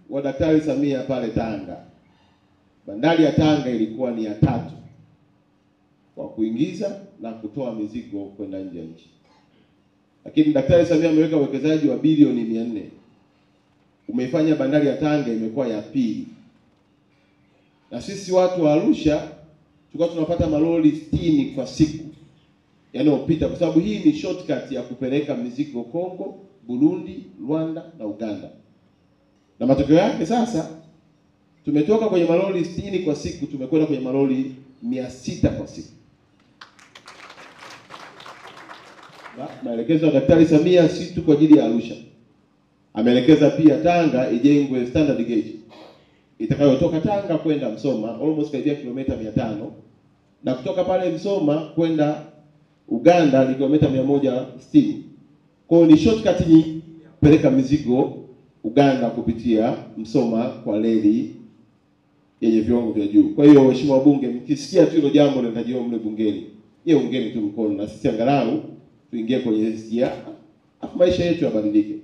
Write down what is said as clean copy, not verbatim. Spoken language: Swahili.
wa Daktari Samia pale Tanga. Bandari ya Tanga ilikuwa ni ya 3 kwa kuingiza na kutoa mizigo kwenda nje ya nchi. Lakini Daktari Samia ameweka uwekezaji wa bilioni 400. Umeifanya bandari ya Tanga imekuwa ya 2. Na sisi watu wa Arusha tulikuwa tunapata malori 60 kwa siku yanayopita, kwa sababu hii ni shortcut ya kupeleka mizigo Kongo, Burundi, Rwanda na Uganda. Na matokeo yake sasa tumetoka kwenye malori 60 kwa siku tumekwenda kwenye malori 600 kwa siku. Maelekezo ya Daktari Samia si tu kwa ajili ya Arusha. Ameelekeza pia Tanga ijengwe standard gauge itakayotoka Tanga kwenda Msoma almost karibia kilomita 500, na kutoka pale Msoma kwenda Uganda ni kilomita 160. Kwa hiyo ni shortcut ni peleka mizigo Uganda kupitia Msoma kwa reli yenye viwango vya juu. Kwa hiyo waheshimiwa wabunge, mkisikia tu hilo jambo linatajiwa mle bungeni, ungeni tu mkono na sisi angalau tuingie kwenye SGR, maisha yetu yabadilike.